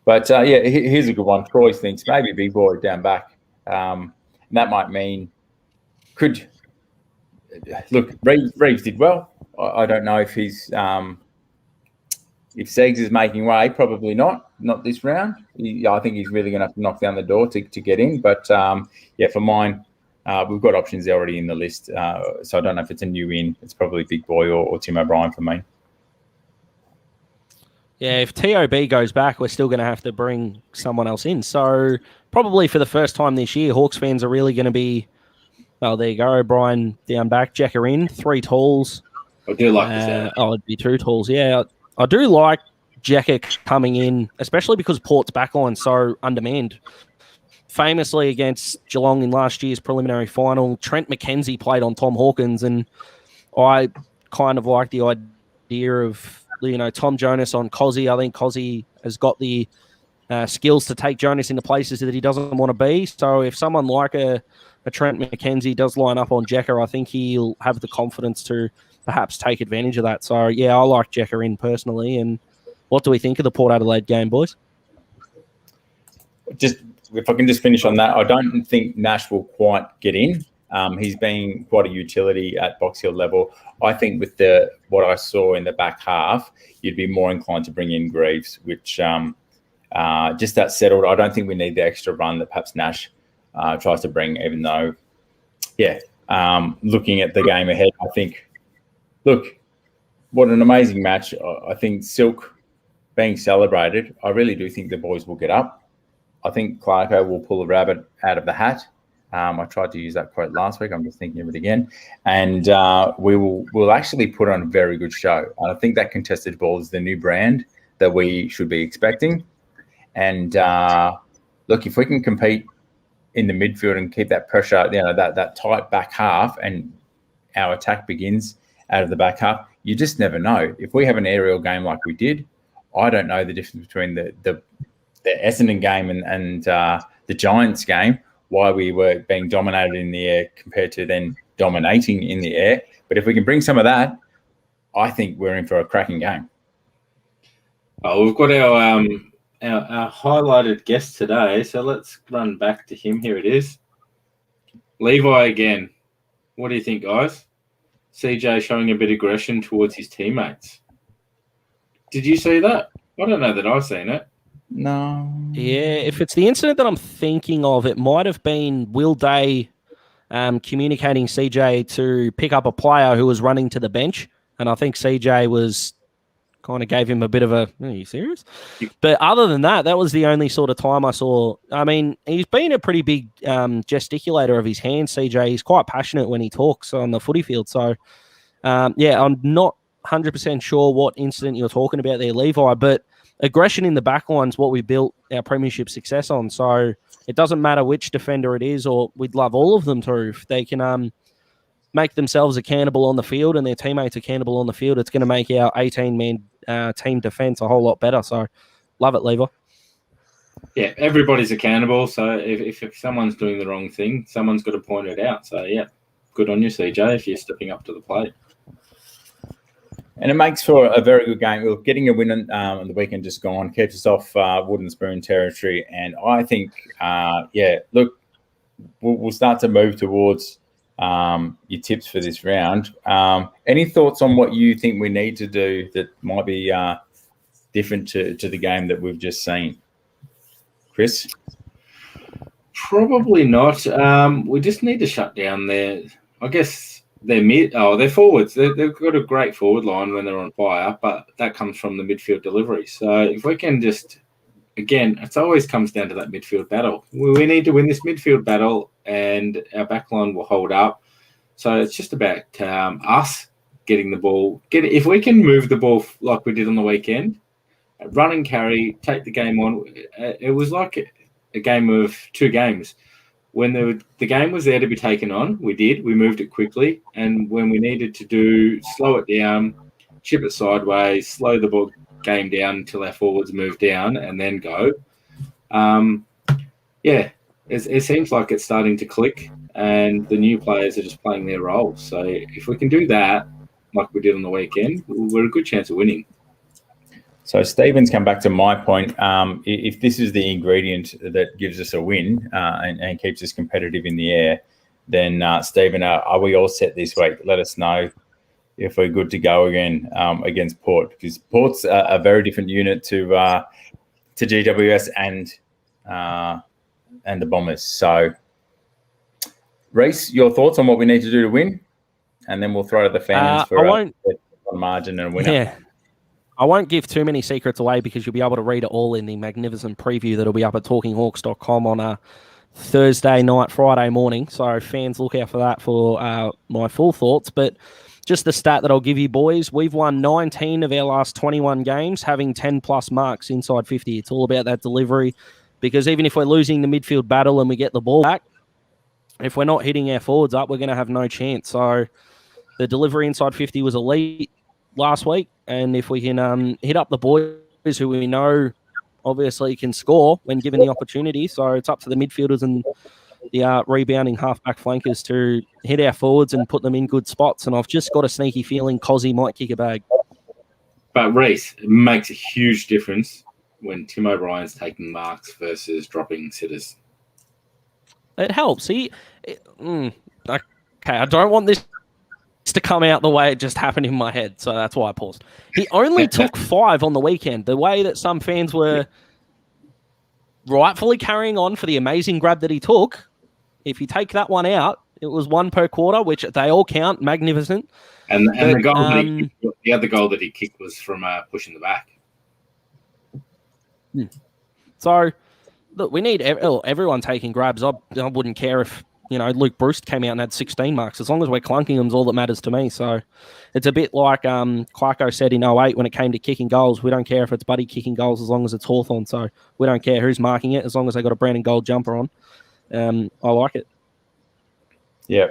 But here's a good one. Troy thinks maybe big boy down back. And that might mean look, Reeves did well. I don't know if he's if Segs is making way, probably not this round. I think he's really going to have to knock down the door to get in. But for mine, we've got options already in the list. So I don't know if it's a new in. It's probably Big Boy or Tim O'Brien for me. Yeah, if TOB goes back, we're still going to have to bring someone else in. So probably for the first time this year, Hawks fans are really going to be, oh, there you go, O'Brien down back, Jacker in, 3 talls. I do like this. It'd be 2 talls, yeah. I do like Jacker coming in, especially because Port's backline so undermanned. Famously against Geelong in last year's preliminary final, Trent McKenzie played on Tom Hawkins, and I kind of like the idea of Tom Jonas on Cozzy. I think Cozzy has got the skills to take Jonas into places that he doesn't want to be. So if someone like a Trent McKenzie does line up on Jacker, I think he'll have the confidence to perhaps take advantage of that. So, yeah, I like Jacker in personally. And what do we think of the Port Adelaide game, boys? Just if I can just finish on that, I don't think Nash will quite get in. He's been quite a utility at Box Hill level. I think with what I saw in the back half, you'd be more inclined to bring in Greaves, which just that settled. I don't think we need the extra run that perhaps Nash tries to bring, even though, looking at the game ahead, I think, look, what an amazing match. I think Silk being celebrated, I really do think the boys will get up. I think Clarko will pull a rabbit out of the hat. I tried to use that quote last week. I'm just thinking of it again. And we'll actually put on a very good show. And I think that contested ball is the new brand that we should be expecting. And look, if we can compete in the midfield and keep that pressure, that tight back half, and our attack begins out of the back half, you just never know. If we have an aerial game like we did, I don't know the difference between the Essendon game and the Giants game, why we were being dominated in the air compared to then dominating in the air. But if we can bring some of that, I think we're in for a cracking game. Oh, we've got our highlighted guest today, so let's run back to him. Here it is. Levi again. What do you think, guys? CJ showing a bit of aggression towards his teammates. Did you see that? I don't know that I've seen it. No. Yeah, if it's the incident that I'm thinking of, it might have been Will Day communicating CJ to pick up a player who was running to the bench. And I think CJ was kind of gave him a bit of a, are you serious? But other than that, that was the only sort of time I saw. I mean, he's been a pretty big gesticulator of his hands, CJ. He's quite passionate when he talks on the footy field. So, I'm not 100% sure what incident you're talking about there, Levi, but aggression in the back line is what we built our premiership success on. So it doesn't matter which defender it is, or we'd love all of them to. If they can make themselves accountable on the field and their teammates accountable on the field, it's going to make our 18-man team defence a whole lot better. So, love it, Lever. Yeah, everybody's accountable. So if someone's doing the wrong thing, someone's got to point it out. So, yeah, good on you, CJ, if you're stepping up to the plate. And it makes for a very good game. We're getting a win on the weekend just gone, keeps us off wooden spoon territory. And I think, look, we'll start to move towards your tips for this round. Any thoughts on what you think we need to do that might be different to the game that we've just seen? Chris? Probably not. We just need to shut down their forwards. They've got a great forward line when they're on fire, but that comes from the midfield delivery. So if we can just, again, it always comes down to that midfield battle. We need to win this midfield battle, and our backline will hold up. So it's just about us getting the ball. If we can move the ball like we did on the weekend, run and carry, take the game on. It was like a game of two games. When the game was there to be taken on, we did. We moved it quickly. And when we needed to slow it down, chip it sideways, slow the ball game down until our forwards move down and then go. It seems like it's starting to click and the new players are just playing their role. So if we can do that, like we did on the weekend, we're a good chance of winning. So Stephen's come back to my point. If this is the ingredient that gives us a win and keeps us competitive in the air, then Stephen, are we all set this week? Let us know if we're good to go again against Port, because Port's a very different unit to GWS and the Bombers. So, Reece, your thoughts on what we need to do to win, and then we'll throw to the fans for a margin and a winner. Yeah. I won't give too many secrets away because you'll be able to read it all in the magnificent preview that'll be up at talkinghawks.com on a Thursday night, Friday morning. So fans, look out for that for my full thoughts. But just the stat that I'll give you, boys, we've won 19 of our last 21 games, having 10-plus marks inside 50. It's all about that delivery, because even if we're losing the midfield battle and we get the ball back, if we're not hitting our forwards up, we're going to have no chance. So the delivery inside 50 was elite last week, and if we can hit up the boys who we know obviously can score when given the opportunity, so it's up to the midfielders and the rebounding halfback flankers to hit our forwards and put them in good spots. And I've just got a sneaky feeling Cozzy might kick a bag. But Reece, it makes a huge difference when Tim O'Brien's taking marks versus dropping sitters. It helps. Okay, I don't want this to come out the way it just happened in my head, so that's why I paused. He only took 5 on the weekend. The way that some fans were rightfully carrying on for the amazing grab that he took, if you take that one out, it was 1 per quarter, which they all count, magnificent. And the goal the other goal that he kicked was from pushing the back. So, look, we need everyone taking grabs. I wouldn't care if Luke Breust came out and had 16 marks. As long as we're clunking them is all that matters to me. So it's a bit like Clarko said in 08 when it came to kicking goals. We don't care if it's Buddy kicking goals as long as it's Hawthorn. So we don't care who's marking it as long as they got a brown and gold jumper on. I like it. Yeah.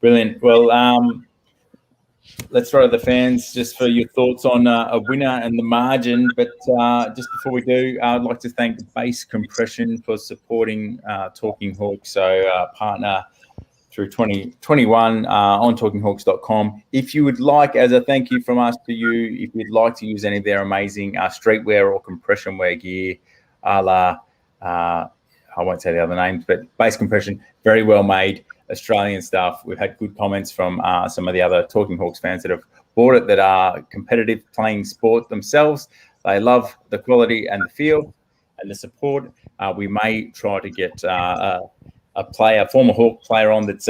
Brilliant. Well, let's throw to the fans just for your thoughts on a winner and the margin. But just before we do, I'd like to thank Base Compression for supporting Talking Hawks, so partner through 2021 on talkinghawks.com. If you would like, as a thank you from us to you, if you'd like to use any of their amazing streetwear or compression wear gear, a la, I won't say the other names, but Base Compression, very well made. Australian stuff. We've had good comments from some of the other Talking Hawks fans that have bought it that are competitive playing sport themselves. They love the quality and the feel and the support. We may try to get a former Hawk player on that's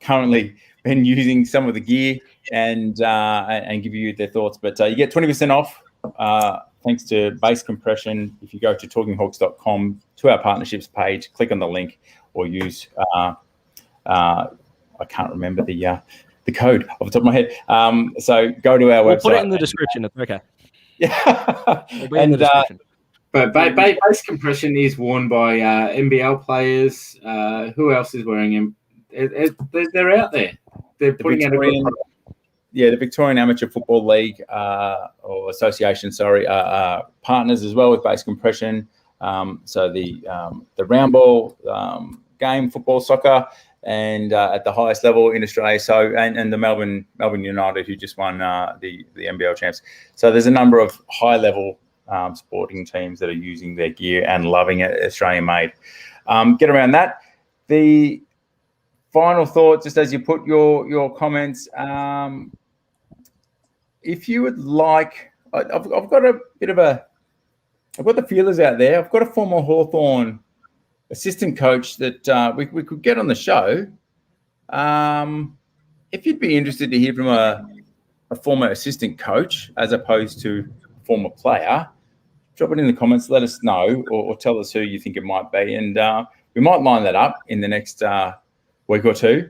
currently been using some of the gear and give you their thoughts. But you get 20% off thanks to Base Compression. If you go to talkinghawks.com to our partnerships page, click on the link or use I can't remember the code off the top of my head. So go to our website. Put it in the description. It's okay. Yeah. In the description. But Base Compression is worn by NBL players. Who else is wearing them? They're out there. they're putting out a good product. Yeah, the Victorian Amateur Football League or Association, partners as well with base compression. So the round ball game, football, soccer, and at the highest level in Australia. So and the Melbourne United, who just won the NBL champs. So there's a number of high level sporting teams that are using their gear and loving it, Australian made. Get around that. The final thought, just as you put your comments. If you would like, I've got a bit of I've got the feelers out there. I've got a former Hawthorn assistant coach that we could get on the show. If you'd be interested to hear from a former assistant coach as opposed to a former player, drop it in the comments. Let us know or tell us who you think it might be. And we might line that up in the next week or two.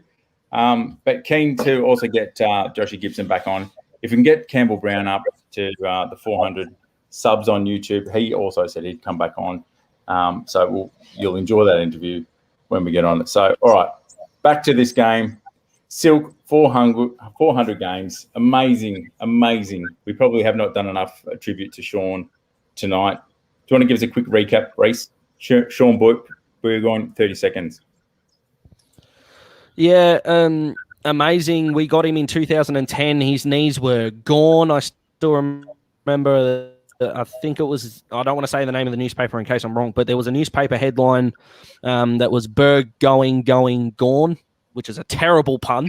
But keen to also get Joshy Gibson back on. If we can get Campbell Brown up to the 400 subs on YouTube, he also said he'd come back on. So you'll enjoy that interview when we get on it. So, all right, back to this game. Silk, 400 games. Amazing. We probably have not done enough tribute to Shaun tonight. Do you want to give us a quick recap, Reece? Shaun Burgoyne, 30 seconds. Yeah, amazing. We got him in 2010. His knees were gone. I still remember, I think it was, I don't want to say the name of the newspaper in case I'm wrong, but there was a newspaper headline that was Burgoyne going gone, which is a terrible pun,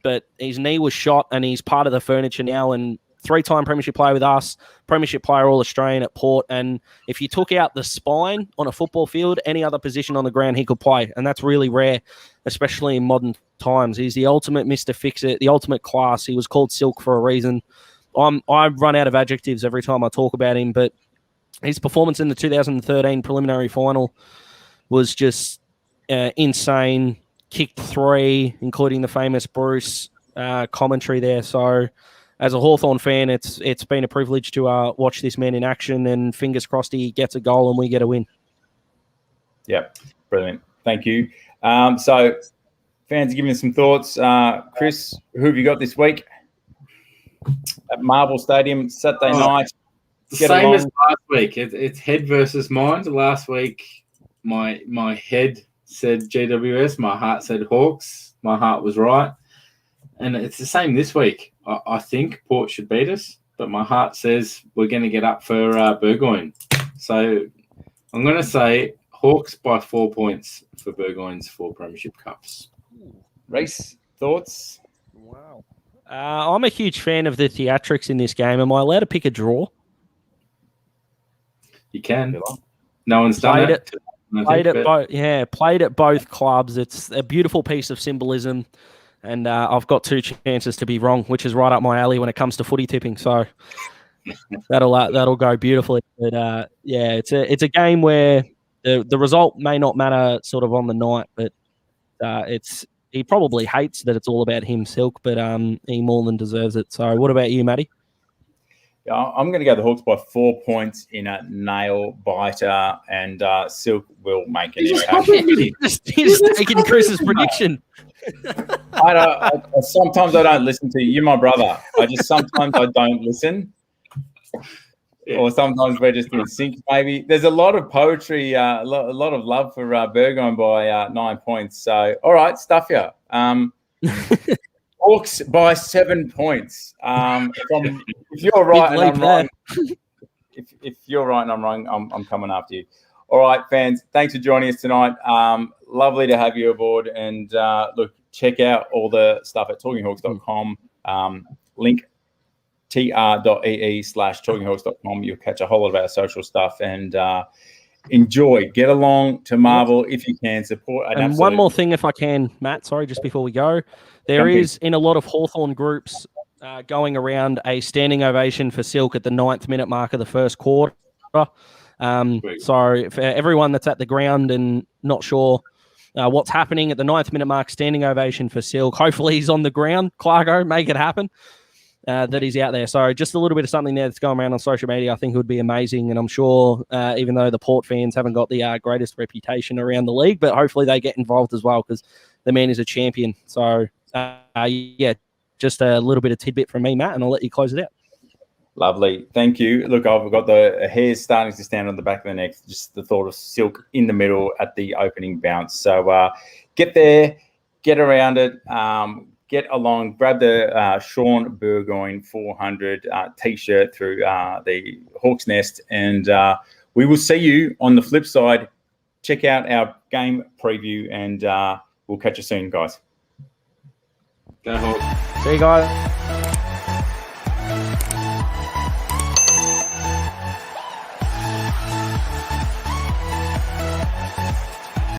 but his knee was shot and he's part of the furniture now, and 3-time premiership player with us, premiership player All-Australian at Port, and if you took out the spine on a football field, any other position on the ground he could play, and that's really rare, especially in modern times. He's the ultimate Mr. Fix-It, the ultimate class. He was called Silk for a reason. I run out of adjectives every time I talk about him, but his performance in the 2013 preliminary final was just insane. Kicked 3, including the famous Breust commentary there. So as a Hawthorn fan, it's been a privilege to watch this man in action, and fingers crossed he gets a goal and we get a win. Yeah, brilliant. Thank you. So fans are giving us some thoughts. Chris, who have you got this week at Marvel Stadium, Saturday night? Same as last week. It's head versus mind. Last week, my head said GWS, my heart said Hawks. My heart was right. And it's the same this week. I think Port should beat us, but my heart says we're going to get up for Burgoyne. So I'm going to say Hawks by 4 points for Burgoyne's 4 premiership cups. Reece, thoughts? Wow. I'm a huge fan of the theatrics in this game. Am I allowed to pick a draw? You can. No one's done it. Played at both clubs. It's a beautiful piece of symbolism, and I've got 2 chances to be wrong, which is right up my alley when it comes to footy tipping. So that'll go beautifully. But it's a game where the result may not matter sort of on the night, but he probably hates that it's all about him, Silk, but he more than deserves it. So what about you, Matty? Yeah, I'm going to go the Hawks by 4 points in a nail biter, and Silk will make an impact. He's taking Chris's prediction. Sometimes I don't listen to you. You're my brother. Sometimes I don't listen. Yeah. Or sometimes we're just in sync, maybe. There's a lot of poetry, a lot of love for Burgoyne by 9 points. So, all right, stuff you. Hawks by 7 points. If you're right and I'm wrong, if you're right and I'm wrong, I'm coming after you. All right, fans, thanks for joining us tonight. Lovely to have you aboard. And look, check out all the stuff at talkinghawks.com. Link tr.ee/talkinghawks.com. You'll catch a whole lot of our social stuff and enjoy. Get along to Marvel if you can. Support. And one more thing, if I can, Matt, sorry, just before we go. There is, in a lot of Hawthorn groups, going around a standing ovation for Silk at the 9th minute mark of the first quarter. So for everyone that's at the ground and not sure what's happening at the 9th minute mark, standing ovation for Silk. Hopefully he's on the ground. Clarko, make it happen. That he's out there. So just a little bit of something there that's going around on social media I think would be amazing. And I'm sure even though the Port fans haven't got the greatest reputation around the league, but hopefully they get involved as well because the man is a champion. So yeah, just a little bit of tidbit from me, Matt, and I'll let you close it out. Lovely. Thank you. Look, I've got the hairs starting to stand on the back of the neck. Just the thought of Silk in the middle at the opening bounce. So get there, get around it, get along, grab the Shaun Burgoyne 400 T-shirt through the Hawks Nest, and we will see you on the flip side. Check out our game preview, and we'll catch you soon, guys. Go Hawks. See you guys.